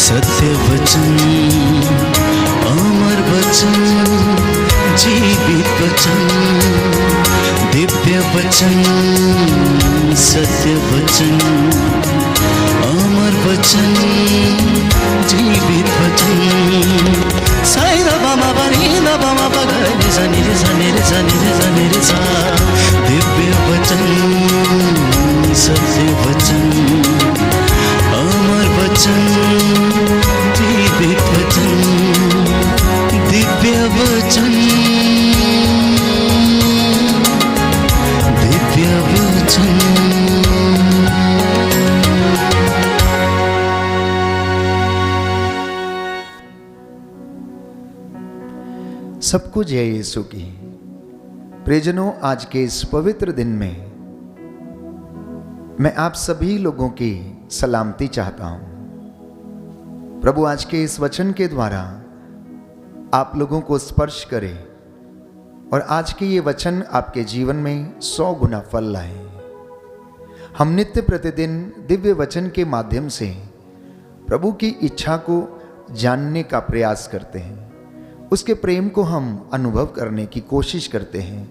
सत्य वचन, अमर वचन, जीवित वचन, दिव्य वचन, सत्य वचन, अमर वचन, जीवित वचन। साई दा बामा बनी दा बामा बगरे सा निरे सा निरे सा निरे सा निरे सा। दिव्य वचन, सत्य वचन, अमर वचन, जीवित वचन, दिव्य वचन, दिव्य वचन। सबको जय यीशु की। प्रियजनों, आज के इस पवित्र दिन में मैं आप सभी लोगों की सलामती चाहता हूं। प्रभु आज के इस वचन के द्वारा आप लोगों को स्पर्श करे और आज के ये वचन आपके जीवन में 100 गुना फल लाए। हम नित्य प्रतिदिन दिव्य वचन के माध्यम से प्रभु की इच्छा को जानने का प्रयास करते हैं, उसके प्रेम को हम अनुभव करने की कोशिश करते हैं।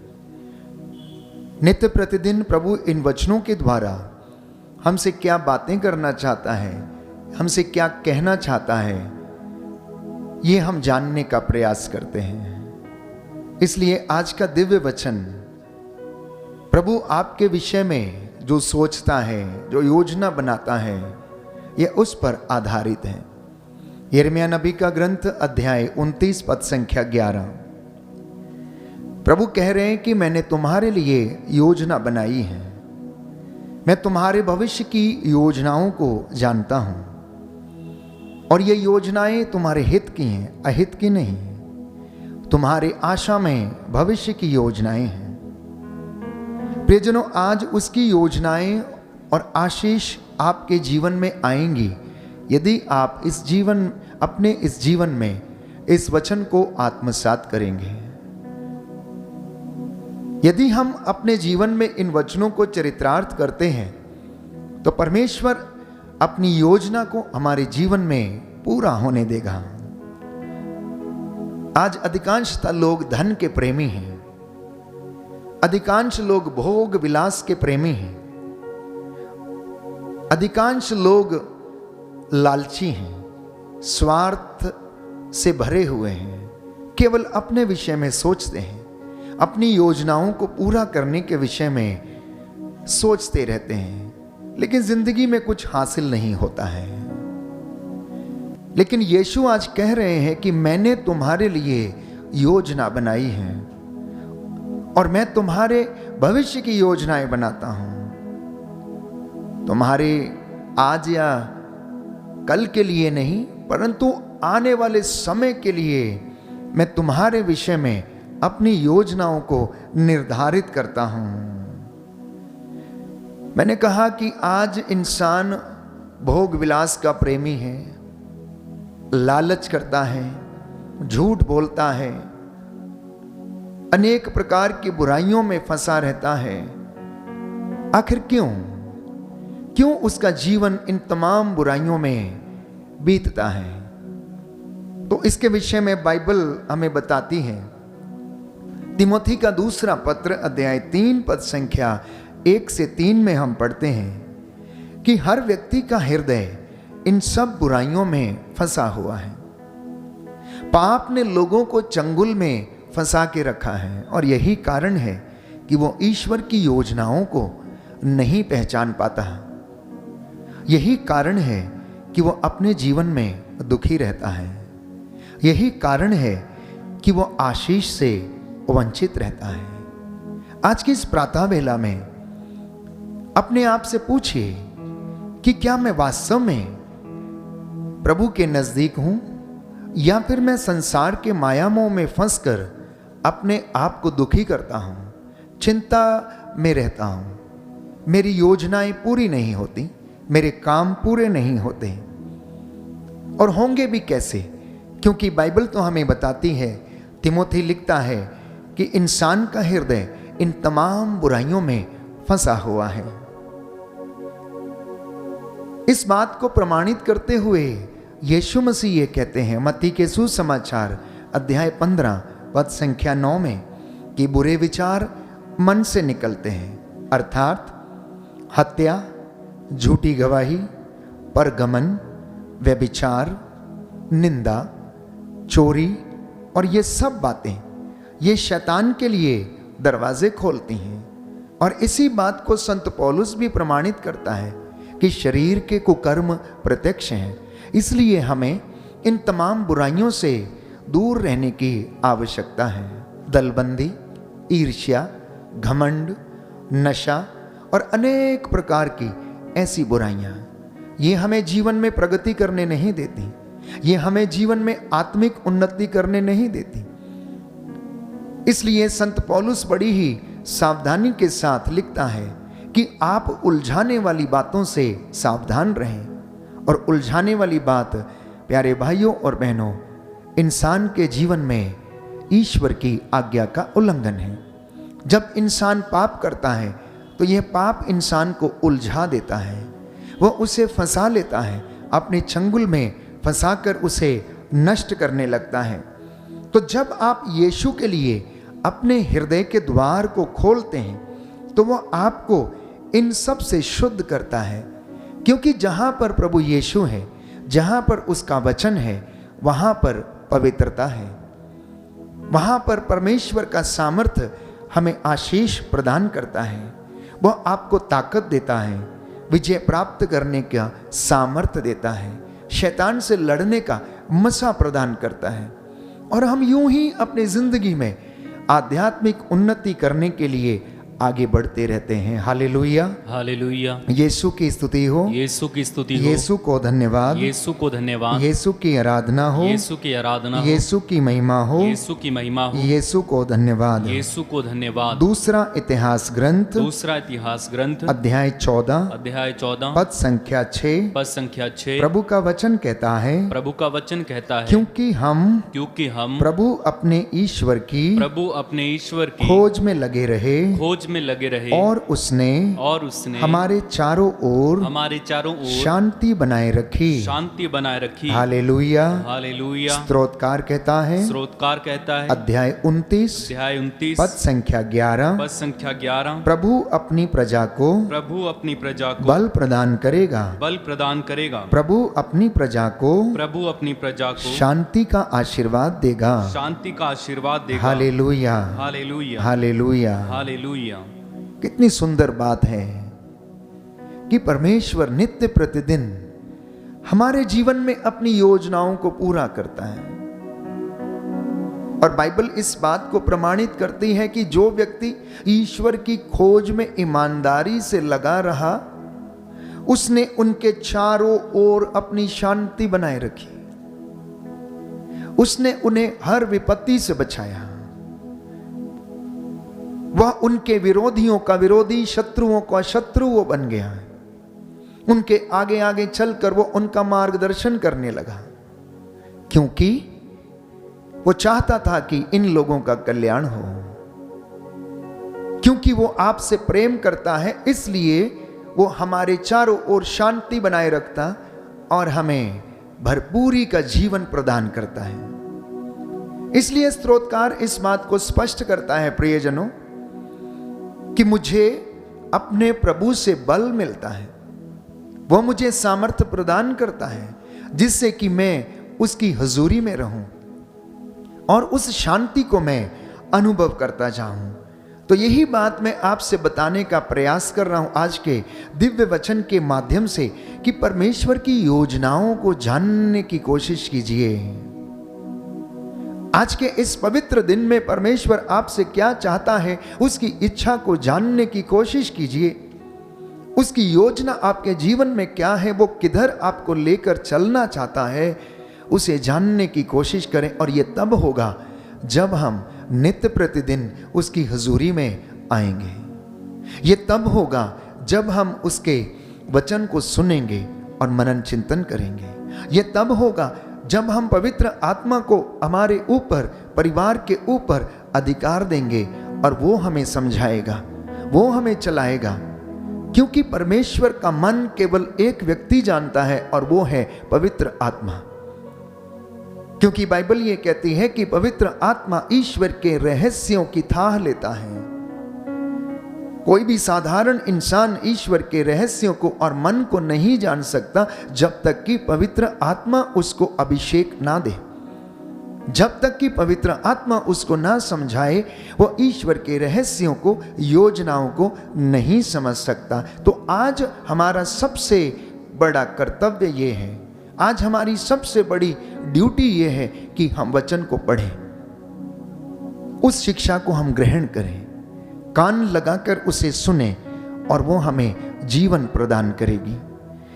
नित्य प्रतिदिन प्रभु इन वचनों के द्वारा हमसे क्या बातें करना चाहता है, हमसे क्या कहना चाहता है, ये हम जानने का प्रयास करते हैं। इसलिए आज का दिव्य वचन प्रभु आपके विषय में जो सोचता है, जो योजना बनाता है, यह उस पर आधारित है। यिर्मयाह नबी का ग्रंथ अध्याय 29 पद संख्या 11। प्रभु कह रहे हैं कि मैंने तुम्हारे लिए योजना बनाई है, मैं तुम्हारे भविष्य की योजनाओं को जानता हूं और ये योजनाएं तुम्हारे हित की हैं, अहित की नहीं। तुम्हारे आशा में भविष्य की योजनाएं हैं। प्रियजनों, आज उसकी योजनाएं और आशीष आपके जीवन में आएंगी यदि आप अपने इस जीवन में इस वचन को आत्मसात करेंगे। यदि हम अपने जीवन में इन वचनों को चरितार्थ करते हैं तो परमेश्वर अपनी योजना को हमारे जीवन में पूरा होने देगा। आज अधिकांशतः लोग धन के प्रेमी हैं, अधिकांश लोग भोग विलास के प्रेमी हैं, अधिकांश लोग लालची हैं, स्वार्थ से भरे हुए हैं, केवल अपने विषय में सोचते हैं, अपनी योजनाओं को पूरा करने के विषय में सोचते रहते हैं, लेकिन जिंदगी में कुछ हासिल नहीं होता है। लेकिन यीशु आज कह रहे हैं कि मैंने तुम्हारे लिए योजना बनाई है और मैं तुम्हारे भविष्य की योजनाएं बनाता हूं। तुम्हारे आज या कल के लिए नहीं, परंतु आने वाले समय के लिए मैं तुम्हारे विषय में अपनी योजनाओं को निर्धारित करता हूं। मैंने कहा कि आज इंसान भोग विलास का प्रेमी है, लालच करता है, झूठ बोलता है, अनेक प्रकार की बुराइयों में फंसा रहता है। आखिर क्यों उसका जीवन इन तमाम बुराइयों में बीतता है? तो इसके विषय में बाइबल हमें बताती है। तिमोथी का दूसरा पत्र अध्याय 3 पद संख्या 1 से 3 में हम पढ़ते हैं कि हर व्यक्ति का हृदय इन सब बुराइयों में फंसा हुआ है। पाप ने लोगों को चंगुल में फंसा के रखा है और यही कारण है कि वो ईश्वर की योजनाओं को नहीं पहचान पाता। यही कारण है कि वो अपने जीवन में दुखी रहता है। यही कारण है कि वो आशीष से वंचित रहता है। आज की इस प्रातः वेला में अपने आप से पूछिए कि क्या मैं वास्तव में प्रभु के नजदीक हूं या फिर मैं संसार के मायामोह में फंसकर अपने आप को दुखी करता हूं, चिंता में रहता हूं। मेरी योजनाएं पूरी नहीं होती, मेरे काम पूरे नहीं होते और होंगे भी कैसे, क्योंकि बाइबल तो हमें बताती है, तिमोथी लिखता है कि इंसान का हृदय इन तमाम बुराइयों में फंसा हुआ है। इस बात को प्रमाणित करते हुए यीशु मसीह ये कहते हैं मत्ती के सुसमाचार अध्याय 15 पद संख्या 9 में कि बुरे विचार मन से निकलते हैं, अर्थात हत्या, झूठी गवाही, परगमन, व्यभिचार, निंदा, चोरी और ये सब बातें ये शैतान के लिए दरवाजे खोलती हैं। और इसी बात को संत पौलुस भी प्रमाणित करता है कि शरीर के कुकर्म प्रत्यक्ष हैं, इसलिए हमें इन तमाम बुराइयों से दूर रहने की आवश्यकता है। दलबंदी, ईर्ष्या, घमंड, नशा और अनेक प्रकार की ऐसी बुराइयां ये हमें जीवन में प्रगति करने नहीं देती, ये हमें जीवन में आत्मिक उन्नति करने नहीं देती। इसलिए संत पौलुस बड़ी ही सावधानी के साथ लिखता है कि आप उलझाने वाली बातों से सावधान रहें। और उलझाने वाली बात प्यारे भाइयों और बहनों, इंसान के जीवन में ईश्वर की आज्ञा का उल्लंघन है। जब इंसान पाप करता है तो यह पाप इंसान को उलझा देता है, वह उसे फंसा लेता है, अपने चंगुल में फंसाकर उसे नष्ट करने लगता है। तो जब आप यीशु के लिए अपने हृदय के द्वार को खोलते हैं तो वह आपको इन सब से शुद्ध करता है, क्योंकि जहां पर प्रभु यीशु है, जहां पर उसका वचन है, वहां पर पवित्रता है, वहां पर परमेश्वर का सामर्थ्य हमें आशीष प्रदान करता है। वह आपको ताकत देता है, विजय प्राप्त करने का सामर्थ्य देता है, शैतान से लड़ने का मसा प्रदान करता है। और हम यूं ही अपनी जिंदगी में आध्यात्मिक उन्नति करने के लिए आगे बढ़ते रहते हैं। Hallelujah, hallelujah. यीशु की स्तुति हो, यीशु की स्तुति हो, यीशु को धन्यवाद, यीशु को धन्यवाद, यीशु की आराधना हो, यीशु की आराधना हो, यीशु की महिमा हो, यीशु की महिमा हो, यीशु को धन्यवाद। यीशु को धन्यवाद। दूसरा इतिहास ग्रंथ, दूसरा इतिहास ग्रंथ अध्याय 14 अध्याय 14 पद संख्या 6, पद संख्या 6। प्रभु का वचन कहता है, प्रभु का वचन कहता है, क्योंकि हम प्रभु अपने ईश्वर की खोज में लगे रहे खोज में लगे रहे और उसने हमारे चारों ओर शांति बनाए रखी। Hallelujah, hallelujah. स्तोत्रकार कहता है अध्याय 29 पद संख्या 11 प्रभु अपनी प्रजा को बल प्रदान करेगा, प्रभु अपनी प्रजा को शांति का आशीर्वाद देगा। Hallelujah, hallelujah, hallelujah, hallelujah. कितनी सुंदर बात है कि परमेश्वर नित्य प्रतिदिन हमारे जीवन में अपनी योजनाओं को पूरा करता है। और बाइबल इस बात को प्रमाणित करती है कि जो व्यक्ति ईश्वर की खोज में ईमानदारी से लगा रहा, उसने उनके चारों ओर अपनी शांति बनाए रखी, उसने उन्हें हर विपत्ति से बचाया, वह उनके विरोधियों का विरोधी, शत्रुओं का शत्रु वो बन गया है। उनके आगे आगे चलकर वो उनका मार्गदर्शन करने लगा, क्योंकि वो चाहता था कि इन लोगों का कल्याण हो। क्योंकि वो आपसे प्रेम करता है, इसलिए वो हमारे चारों ओर शांति बनाए रखता और हमें भरपूरी का जीवन प्रदान करता है। इसलिए स्तोत्रकार इस बात को स्पष्ट करता है प्रियजनों कि मुझे अपने प्रभु से बल मिलता है, वह मुझे सामर्थ्य प्रदान करता है जिससे कि मैं उसकी हजूरी में रहूं और उस शांति को मैं अनुभव करता जाऊं। तो यही बात मैं आपसे बताने का प्रयास कर रहा हूं आज के दिव्य वचन के माध्यम से कि परमेश्वर की योजनाओं को जानने की कोशिश कीजिए। आज के इस पवित्र दिन में परमेश्वर आपसे क्या चाहता है, उसकी इच्छा को जानने की कोशिश कीजिए। उसकी योजना आपके जीवन में क्या है, वो किधर आपको लेकर चलना चाहता है, उसे जानने की कोशिश करें। और ये तब होगा जब हम नित्य प्रतिदिन उसकी हजूरी में आएंगे। ये तब होगा जब हम उसके वचन को सुनेंगे और मनन चिंतन करेंगे। ये तब होगा जब हम पवित्र आत्मा को हमारे ऊपर, परिवार के ऊपर अधिकार देंगे और वो हमें समझाएगा, वो हमें चलाएगा। क्योंकि परमेश्वर का मन केवल एक व्यक्ति जानता है और वो है पवित्र आत्मा। क्योंकि बाइबल ये कहती है कि पवित्र आत्मा ईश्वर के रहस्यों की थाह लेता है। कोई भी साधारण इंसान ईश्वर के रहस्यों को और मन को नहीं जान सकता जब तक कि पवित्र आत्मा उसको अभिषेक ना दे, जब तक कि पवित्र आत्मा उसको ना समझाए, वो ईश्वर के रहस्यों को, योजनाओं को नहीं समझ सकता। तो आज हमारा सबसे बड़ा कर्तव्य ये है, आज हमारी सबसे बड़ी ड्यूटी ये है कि हम वचन को पढ़ें, उस शिक्षा को हम ग्रहण करें, कान लगाकर उसे सुने और वो हमें जीवन प्रदान करेगी।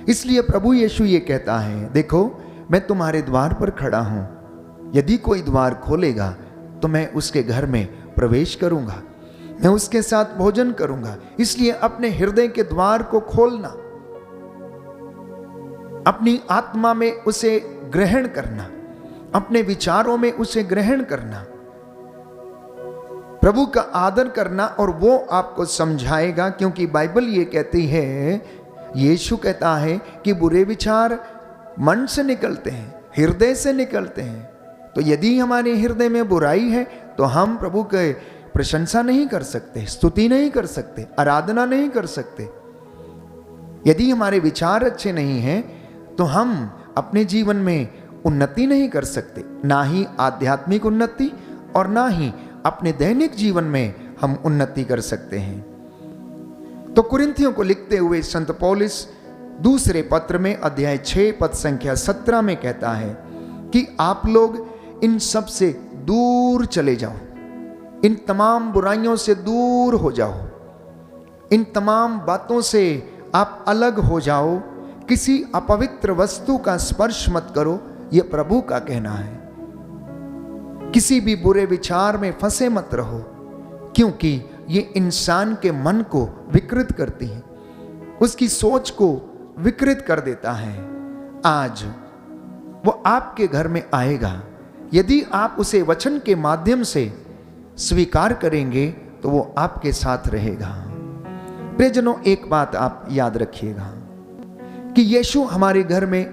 इसलिए प्रभु यीशु ये कहता है, देखो मैं तुम्हारे द्वार पर खड़ा हूं, यदि कोई द्वार खोलेगा तो मैं उसके घर में प्रवेश करूंगा, मैं उसके साथ भोजन करूंगा। इसलिए अपने हृदय के द्वार को खोलना, अपनी आत्मा में उसे ग्रहण करना, अपने विचारों में उसे ग्रहण करना, प्रभु का आदर करना, और वो आपको समझाएगा। क्योंकि बाइबल ये कहती है, यीशु कहता है कि बुरे विचार मन से निकलते हैं, हृदय से निकलते हैं। तो यदि हमारे हृदय में बुराई है तो हम प्रभु के प्रशंसा नहीं कर सकते, स्तुति नहीं कर सकते, आराधना नहीं कर सकते। यदि हमारे विचार अच्छे नहीं हैं तो हम अपने जीवन में उन्नति नहीं कर सकते, ना ही आध्यात्मिक उन्नति और ना ही अपने दैनिक जीवन में हम उन्नति कर सकते हैं। तो कुरिन्थियों को लिखते हुए संत पौलुस दूसरे पत्र में अध्याय 6 पद संख्या 17 में कहता है कि आप लोग इन सब से दूर चले जाओ, इन तमाम बुराइयों से दूर हो जाओ, इन तमाम बातों से आप अलग हो जाओ, किसी अपवित्र वस्तु का स्पर्श मत करो, यह प्रभु का कहना है। किसी भी बुरे विचार में फंसे मत रहो, क्योंकि ये इंसान के मन को विकृत करती है, उसकी सोच को विकृत कर देता है। आज वो आपके घर में आएगा, यदि आप उसे वचन के माध्यम से स्वीकार करेंगे तो वो आपके साथ रहेगा। प्रियजनों, एक बात आप याद रखिएगा कि यीशु हमारे घर में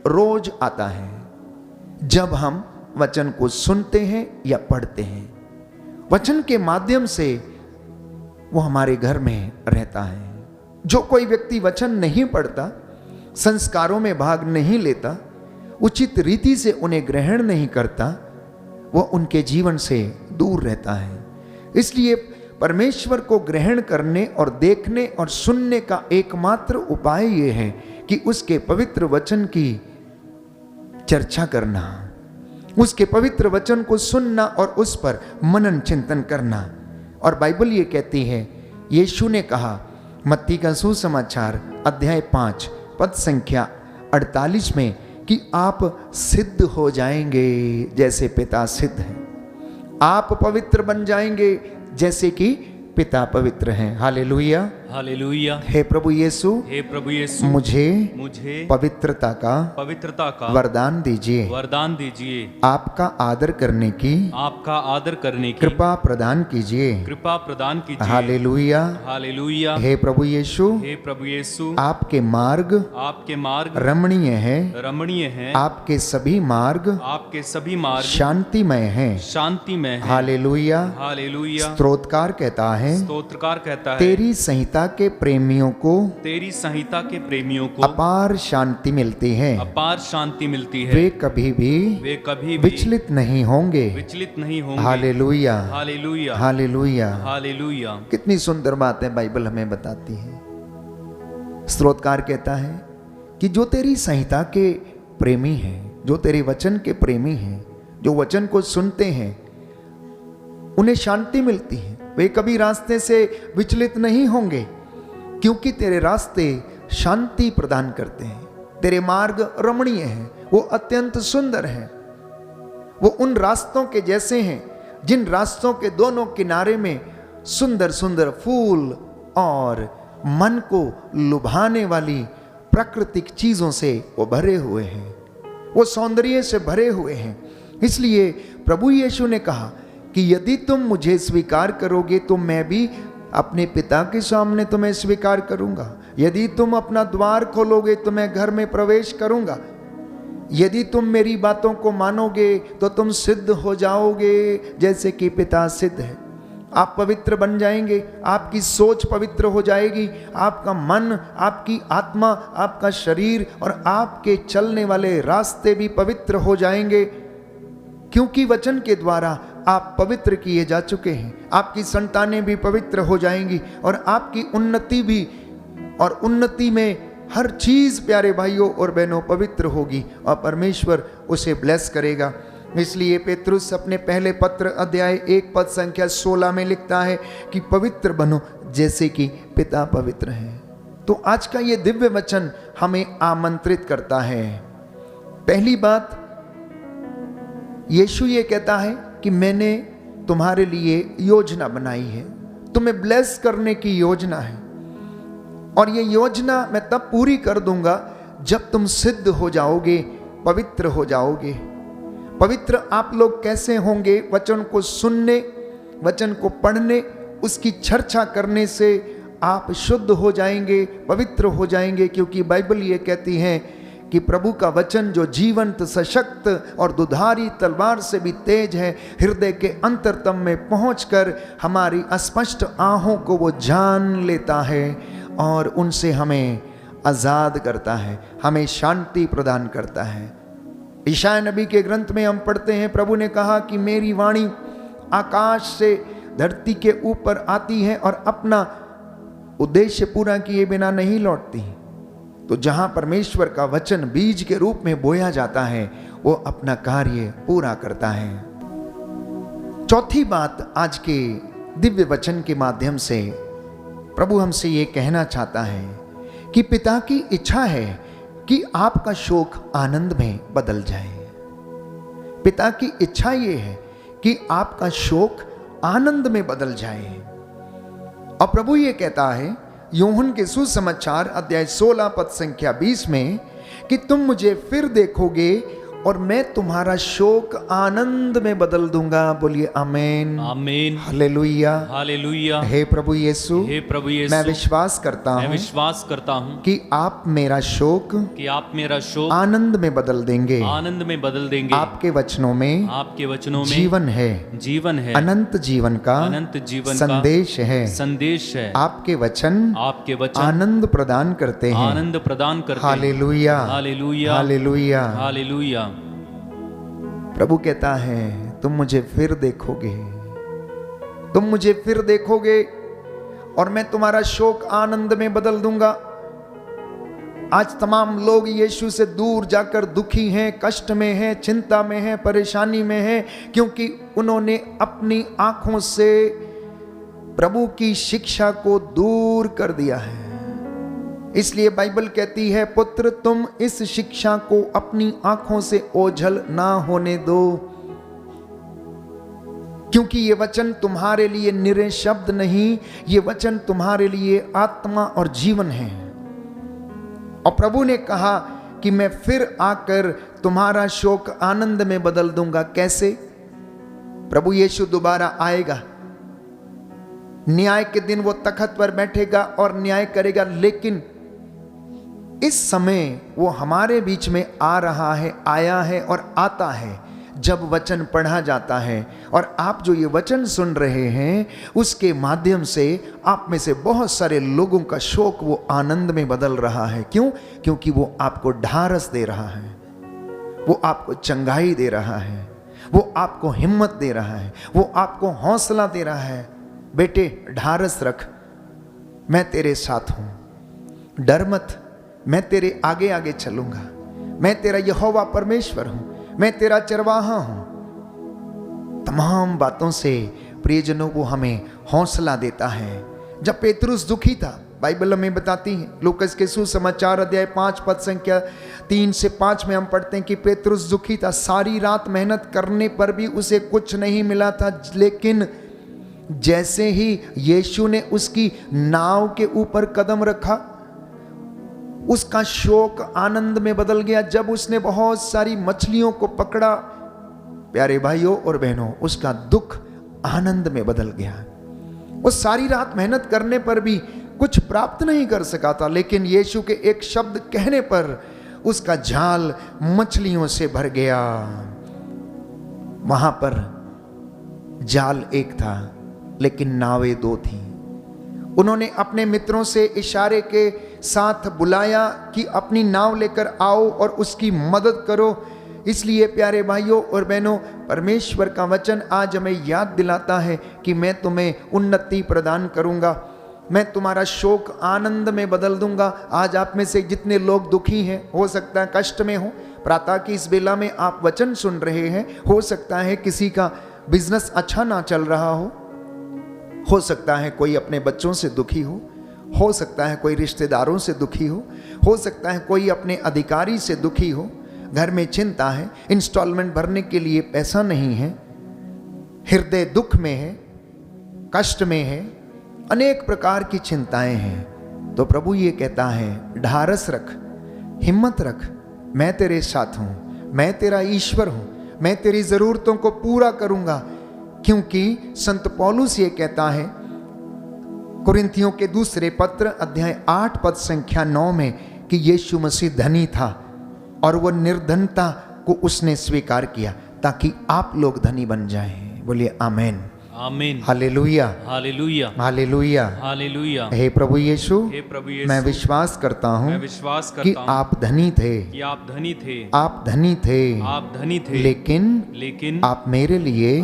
रोज आता है जब हम वचन को सुनते हैं या पढ़ते हैं। वचन के माध्यम से वो हमारे घर में रहता है। जो कोई व्यक्ति वचन नहीं पढ़ता, संस्कारों में भाग नहीं लेता, उचित रीति से उन्हें ग्रहण नहीं करता, वो उनके जीवन से दूर रहता है। इसलिए परमेश्वर को ग्रहण करने और देखने और सुनने का एकमात्र उपाय ये है कि उसके पवित्र वचन की चर्चा करना, उसके पवित्र वचन को सुनना और उस पर मनन चिंतन करना। और बाइबल ये कहती है, यीशु ने कहा मत्ती का सुसमाचार अध्याय 5 पद संख्या 48 में कि आप सिद्ध हो जाएंगे जैसे पिता सिद्ध है, आप पवित्र बन जाएंगे जैसे कि पिता पवित्र हैं। Hallelujah, hallelujah. हे प्रभु यीशु, हे प्रभु यीशु, मुझे मुझे पवित्रता का वरदान दीजिए, वरदान दीजिए, आपका आदर करने की, आपका आदर करने की कृपा प्रदान कीजिए, कृपा प्रदान कीजिए। Hallelujah, hallelujah. हे प्रभु यीशु, हे प्रभु यीशु, आपके मार्ग रमणीय है, रमणीय है, आपके सभी मार्ग शांतिमय है, शांतिमय है। Hallelujah, hallelujah. स्तोत्रकार कहता है, स्तोत्रकार कहता है, तेरी संहिता के प्रेमियों को, तेरी संहिता के प्रेमियों को अपार शांति मिलती है, अपार शांति मिलती है। वे कभी भी विचलित नहीं होंगे, विचलित नहीं होंगे। Hallelujah, hallelujah, hallelujah, hallelujah. कितनी सुंदर बातें बाइबल हमें बताती है। स्तोत्रकार कहता है कि जो तेरी संहिता के प्रेमी हैं, जो तेरे वचन के प्रेमी हैं, जो वचन को सुनते हैं, उन्हें शांति मिलती है, वे कभी रास्ते से विचलित नहीं होंगे, क्योंकि तेरे रास्ते शांति प्रदान करते हैं, तेरे मार्ग रमणीय हैं, वो अत्यंत सुंदर हैं, वो उन रास्तों के जैसे हैं जिन रास्तों के दोनों किनारे में सुंदर सुंदर फूल और मन को लुभाने वाली प्राकृतिक चीजों से वो भरे हुए हैं, वो सौंदर्य से भरे हुए हैं। इसलिए प्रभु यीशु ने कहा कि यदि तुम मुझे स्वीकार करोगे तो मैं भी अपने पिता के सामने तुम्हें स्वीकार करूंगा, यदि तुम अपना द्वार खोलोगे तो मैं घर में प्रवेश करूंगा, यदि तुम मेरी बातों को मानोगे तो तुम सिद्ध हो जाओगे जैसे कि पिता सिद्ध है। आप पवित्र बन जाएंगे, आपकी सोच पवित्र हो जाएगी, आपका मन, आपकी आत्मा, आपका शरीर और आपके चलने वाले रास्ते भी पवित्र हो जाएंगे, क्योंकि वचन के द्वारा आप पवित्र किए जा चुके हैं। आपकी संतानें भी पवित्र हो जाएंगी और आपकी उन्नति भी, और उन्नति में हर चीज प्यारे भाइयों और बहनों पवित्र होगी और परमेश्वर उसे ब्लेस करेगा। इसलिए पेतरुस अपने पहले पत्र अध्याय 1 पद संख्या 16 में लिखता है कि पवित्र बनो जैसे कि पिता पवित्र है। तो आज का ये दिव्य वचन हमें आमंत्रित करता है। पहली बात, यीशु ये कहता है कि मैंने तुम्हारे लिए योजना बनाई है, तुम्हें ब्लेस करने की योजना है, और ये योजना मैं तब पूरी कर दूंगा जब तुम सिद्ध हो जाओगे, पवित्र हो जाओगे। पवित्र आप लोग कैसे होंगे? वचन को सुनने, वचन को पढ़ने, उसकी चर्चा करने से आप शुद्ध हो जाएंगे, पवित्र हो जाएंगे, क्योंकि बाइबल ये कहती है कि प्रभु का वचन जो जीवंत, सशक्त और दुधारी तलवार से भी तेज है, हृदय के अंतरतम में पहुंचकर हमारी अस्पष्ट आहों को वो जान लेता है और उनसे हमें आजाद करता है, हमें शांति प्रदान करता है। ईशाया नबी के ग्रंथ में हम पढ़ते हैं, प्रभु ने कहा कि मेरी वाणी आकाश से धरती के ऊपर आती है और अपना उद्देश्य पूरा किए बिना नहीं लौटती। तो जहां परमेश्वर का वचन बीज के रूप में बोया जाता है, वो अपना कार्य पूरा करता है। चौथी बात, आज के दिव्य वचन के माध्यम से प्रभु हमसे ये कहना चाहता है कि पिता की इच्छा है कि आपका शोक आनंद में बदल जाए। पिता की इच्छा ये है कि आपका शोक आनंद में बदल जाए। और प्रभु ये कहता है यूहन्ना के सुसमाचार अध्याय 16 पद संख्या 20 में कि तुम मुझे फिर देखोगे और मैं तुम्हारा शोक आनंद में बदल दूंगा। बोलिए आमीन, आमीन, हालेलुया, हालेलुया। हे प्रभु यीशु, हे प्रभु यीशु, मैं विश्वास करता मैं हूँ विश्वास करता हूँ कि आप मेरा शोक कि आप मेरा शोक आनंद में बदल देंगे। आनंद में बदल देंगे। आपके वचनों में, आपके वचनों में जीवन है, जीवन है, अनंत जीवन का अनंत जीवन संदेश का है, संदेश है। आपके वचन आपके वचन आनंद प्रदान करते हैं। आनंद प्रदान करते हैं। Hallelujah, hallelujah, hallelujah, hallelujah. प्रभु कहता है तुम मुझे फिर देखोगे, तुम मुझे फिर देखोगे और मैं तुम्हारा शोक आनंद में बदल दूंगा। आज तमाम लोग यीशु से दूर जाकर दुखी हैं, कष्ट में हैं, चिंता में हैं, परेशानी में हैं, क्योंकि उन्होंने अपनी आंखों से प्रभु की शिक्षा को दूर कर दिया है। इसलिए बाइबल कहती है, पुत्र तुम इस शिक्षा को अपनी आंखों से ओझल ना होने दो, क्योंकि ये वचन तुम्हारे लिए निरे शब्द नहीं, ये वचन तुम्हारे लिए आत्मा और जीवन है। और प्रभु ने कहा कि मैं फिर आकर तुम्हारा शोक आनंद में बदल दूंगा। कैसे? प्रभु यीशु दोबारा आएगा, न्याय के दिन वो तख्त पर बैठेगा और न्याय करेगा, लेकिन इस समय वो हमारे बीच में आ रहा है, आया है और आता है जब वचन पढ़ा जाता है। और आप जो ये वचन सुन रहे हैं उसके माध्यम से आप में से बहुत सारे लोगों का शोक वो आनंद में बदल रहा है। क्यों? क्योंकि वो आपको ढारस दे रहा है, वो आपको चंगाई दे रहा है, वो आपको हिम्मत दे रहा है, वो आपको हौसला दे रहा है। बेटे ढारस रख, मैं तेरे साथ हूं, डर मत, मैं तेरे आगे आगे चलूंगा, मैं तेरा यहोवा परमेश्वर हूं, मैं तेरा चरवाहा हूं। तमाम बातों से प्रियजनों वो हमें हौसला देता है। जब पेतरुस दुखी था, बाइबल हमें बताती है, लूकस के सुसमाचार अध्याय 5 पद संख्या 3 से 5 में हम पढ़ते हैं कि पेतरुस दुखी था, सारी रात मेहनत करने पर भी उसे कुछ नहीं मिला था, लेकिन जैसे ही यीशु ने उसकी नाव के ऊपर कदम रखा, उसका शोक आनंद में बदल गया। जब उसने बहुत सारी मछलियों को पकड़ा, प्यारे भाइयों और बहनों, उसका दुख आनंद में बदल गया। वो सारी रात मेहनत करने पर भी कुछ प्राप्त नहीं कर सका था, लेकिन यीशु के एक शब्द कहने पर उसका जाल मछलियों से भर गया। वहां पर जाल एक था लेकिन नावें दो थीं। उन्होंने अपने मित्रों से इशारे के साथ बुलाया कि अपनी नाव लेकर आओ और उसकी मदद करो। इसलिए प्यारे भाइयों और बहनों, परमेश्वर का वचन आज हमें याद दिलाता है कि मैं तुम्हें उन्नति प्रदान करूंगा, मैं तुम्हारा शोक आनंद में बदल दूंगा। आज आप में से जितने लोग दुखी हैं, हो सकता है कष्ट में हो, प्रातः की इस बेला में आप वचन सुन रहे हैं, हो सकता है किसी का बिजनेस अच्छा ना चल रहा हो सकता है कोई अपने बच्चों से दुखी हो सकता है कोई रिश्तेदारों से दुखी हो सकता है कोई अपने अधिकारी से दुखी हो, घर में चिंता है, इंस्टॉलमेंट भरने के लिए पैसा नहीं है, हृदय दुख में है, कष्ट में है, अनेक प्रकार की चिंताएं हैं। तो प्रभु ये कहता है, ढारस रख, हिम्मत रख, मैं तेरे साथ हूं, मैं तेरा ईश्वर हूं, मैं तेरी जरूरतों को पूरा करूंगा। क्योंकि संत पौलुस ये कहता है कुरिन्थियों के दूसरे पत्र अध्याय 8 पद संख्या 9 में कि यीशु मसीह धनी था और वह निर्धनता को उसने स्वीकार किया ताकि आप लोग धनी बन जाएं। बोलिए आमीन, आमीन, हालेलुया, हालेलुया, हालेलुया, हालेलुया। हे प्रभु यीशु, हे प्रभु यीशु, मैं विश्वास करता हूँ मैं विश्वास कि करता हूँ आप धनी थे, कि आप धनी थे, आप धनी थे, आप धनी थे, लेकिन आप मेरे लिए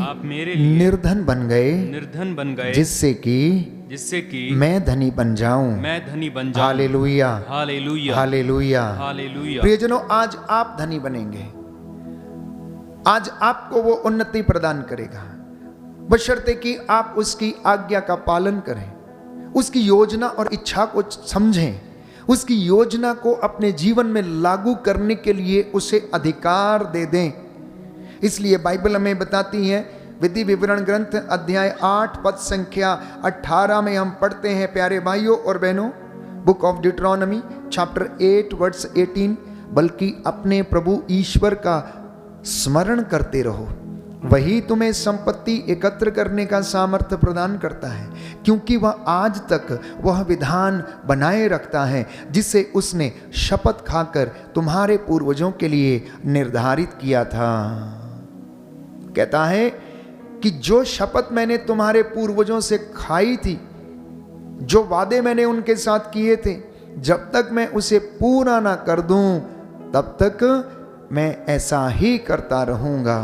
निर्धन बन गए, निर्धन बन गए, जिससे कि मैं धनी बन जाऊं। मैं धनी बन जाऊं। Hallelujah, hallelujah, hallelujah, hallelujah. प्रियजनों, आज आप धनी बनेंगे, आज आपको वो उन्नति प्रदान करेगा, बशर्ते कि आप उसकी आज्ञा का पालन करें, उसकी योजना और इच्छा को समझें, उसकी योजना को अपने जीवन में लागू करने के लिए उसे अधिकार दे दें। इसलिए बाइबल हमें बताती है, विधि विवरण ग्रंथ अध्याय 8 पद संख्या 18 में हम पढ़ते हैं, प्यारे भाइयों और बहनों, बुक ऑफ डिट्रोनॉमी चैप्टर 8 वर्स 18, बल्कि अपने प्रभु ईश्वर का स्मरण करते रहो, वही तुम्हें संपत्ति एकत्र करने का सामर्थ्य प्रदान करता है, क्योंकि वह आज तक वह विधान बनाए रखता है जिसे उसने शपथ खाकर तुम्हारे पूर्वजों के लिए निर्धारित किया था। कहता है कि जो शपथ मैंने तुम्हारे पूर्वजों से खाई थी, जो वादे मैंने उनके साथ किए थे, जब तक मैं उसे पूरा ना कर दूं तब तक मैं ऐसा ही करता रहूंगा।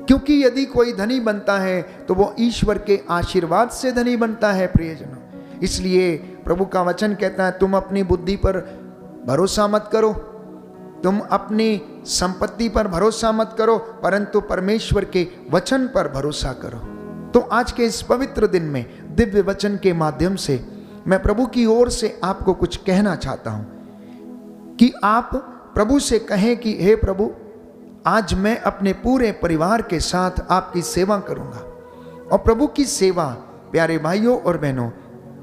क्योंकि यदि कोई धनी बनता है तो वो ईश्वर के आशीर्वाद से धनी बनता है। प्रियजनों, इसलिए प्रभु का वचन कहता है, तुम अपनी बुद्धि पर भरोसा मत करो, तुम अपनी संपत्ति पर भरोसा मत करो, परंतु परमेश्वर के वचन पर भरोसा करो। तो आज के इस पवित्र दिन में दिव्य वचन के माध्यम से मैं प्रभु की ओर से आपको कुछ कहना चाहता हूं कि आप प्रभु से कहें कि हे प्रभु, आज मैं अपने पूरे परिवार के साथ आपकी सेवा करूंगा। और प्रभु की सेवा, प्यारे भाइयों और बहनों,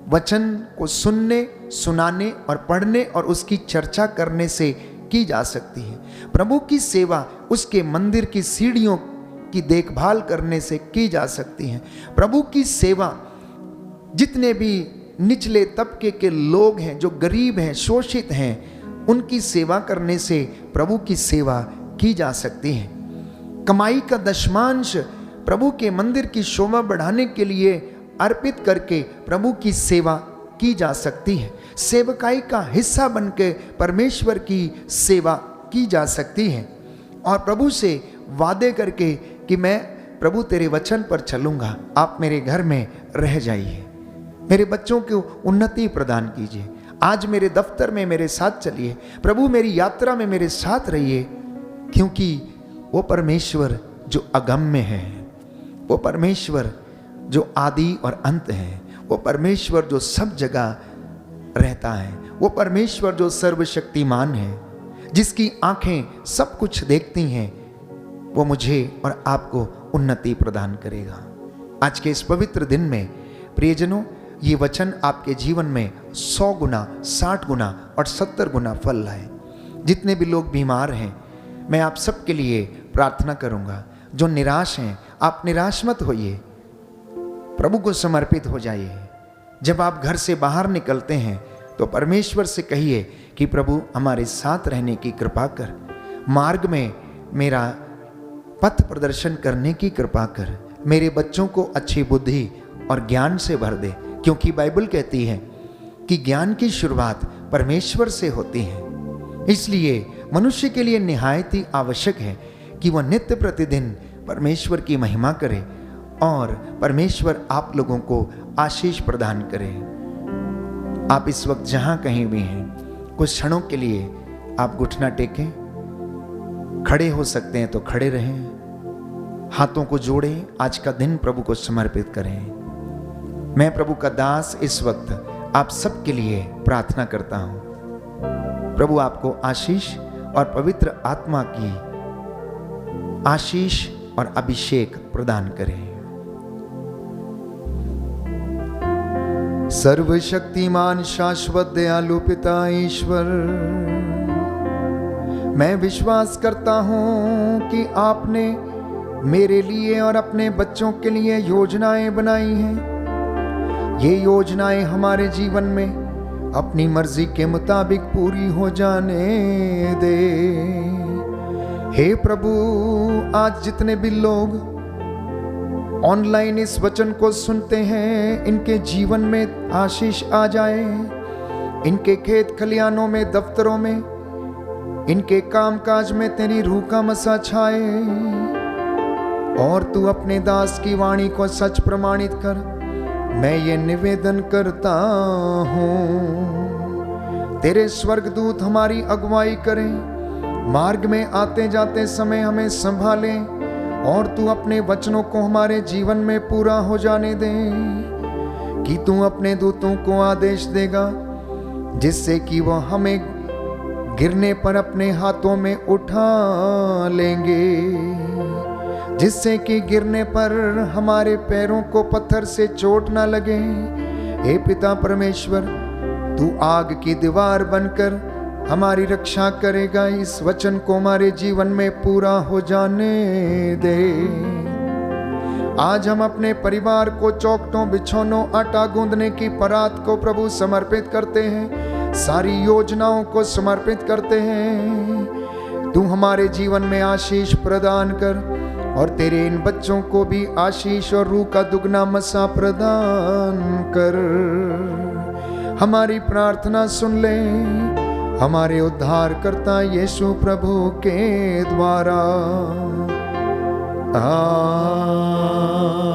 वचन को सुनने, सुनाने और पढ़ने और उसकी चर्चा करने से की जा सकती है। प्रभु की सेवा उसके मंदिर की सीढ़ियों की देखभाल करने से की जा सकती है। प्रभु की सेवा जितने भी निचले तबके के लोग हैं, जो गरीब हैं, शोषित हैं, उनकी सेवा करने से प्रभु की सेवा की जा सकती है। कमाई का दशमांश प्रभु के मंदिर की शोभा बढ़ाने के लिए अर्पित करके प्रभु की सेवा की जा सकती है। सेवकाई का हिस्सा बनके परमेश्वर की सेवा की जा सकती है। और प्रभु से वादे करके कि मैं प्रभु तेरे वचन पर चलूंगा, आप मेरे घर में रह जाइए, मेरे बच्चों को उन्नति प्रदान कीजिए, आज मेरे दफ्तर में मेरे साथ चलिए, प्रभु मेरी यात्रा में मेरे साथ रहिए। क्योंकि वो परमेश्वर जो अगम्य है, वो परमेश्वर जो आदि और अंत है, वो परमेश्वर जो सब जगह रहता है, वो परमेश्वर जो सर्वशक्तिमान है, जिसकी आंखें सब कुछ देखती हैं, वो मुझे और आपको उन्नति प्रदान करेगा। आज के इस पवित्र दिन में प्रियजनों, ये वचन आपके जीवन में 100 गुना, 60 गुना और 70 गुना फल लाए। जितने भी लोग बीमार हैं, मैं आप सबके लिए प्रार्थना करूंगा। जो निराश हैं, आप निराश मत होइए, प्रभु को समर्पित हो जाइए। जब आप घर से बाहर निकलते हैं तो परमेश्वर से कहिए कि प्रभु हमारे साथ रहने की कृपा कर, मार्ग में मेरा पथ प्रदर्शन करने की कृपा कर, मेरे बच्चों को अच्छी बुद्धि और ज्ञान से भर दे, क्योंकि बाइबल कहती है कि ज्ञान की शुरुआत परमेश्वर से होती है। इसलिए मनुष्य के लिए निहायत ही आवश्यक है कि वह नित्य प्रतिदिन परमेश्वर की महिमा करे और परमेश्वर आप लोगों को आशीष प्रदान करे। आप इस वक्त जहां कहीं भी हैं, कुछ क्षणों के लिए आप घुटना टेकें, खड़े हो सकते हैं तो खड़े रहें, हाथों को जोड़ें, आज का दिन प्रभु को समर्पित करें। मैं प्रभु का दास इस वक्त आप सबके लिए प्रार्थना करता हूं। प्रभु आपको आशीष और पवित्र आत्मा की आशीष और अभिषेक प्रदान करें। सर्वशक्तिमान शाश्वत दयालु पिता ईश्वर, मैं विश्वास करता हूं कि आपने मेरे लिए और अपने बच्चों के लिए योजनाएं बनाई हैं। ये योजनाएं हमारे जीवन में अपनी मर्जी के मुताबिक पूरी हो जाने दे। हे प्रभु, आज जितने भी लोग ऑनलाइन इस वचन को सुनते हैं, इनके जीवन में आशीष आ जाए, इनके खेत खलियानों में, दफ्तरों में, इनके कामकाज में तेरी रूह का मसा छाए और तू अपने दास की वाणी को सच प्रमाणित कर। मैं ये निवेदन करता हूँ, तेरे स्वर्गदूत हमारी अगुवाई करें, मार्ग में आते जाते समय हमें संभालें और तू अपने वचनों को हमारे जीवन में पूरा हो जाने दे कि तू अपने दूतों को आदेश देगा जिससे कि वह हमें गिरने पर अपने हाथों में उठा लेंगे, जिससे कि गिरने पर हमारे पैरों को पत्थर से चोट ना लगे। हे पिता परमेश्वर, तू आग की दीवार बनकर हमारी रक्षा करेगा। इस वचन को हमारे जीवन में पूरा हो जाने दे। आज हम अपने परिवार को चौखटों, बिछौनों, आटा गूंदने की परात को प्रभु समर्पित करते हैं, सारी योजनाओं को समर्पित करते हैं। तू हमारे जीवन में आशीष प्रदान कर और तेरे इन बच्चों को भी आशीष और रूह का दुगना मसा प्रदान कर। हमारी प्रार्थना सुन ले हमारे उद्धारकर्ता यीशु प्रभु के द्वारा। आमीन।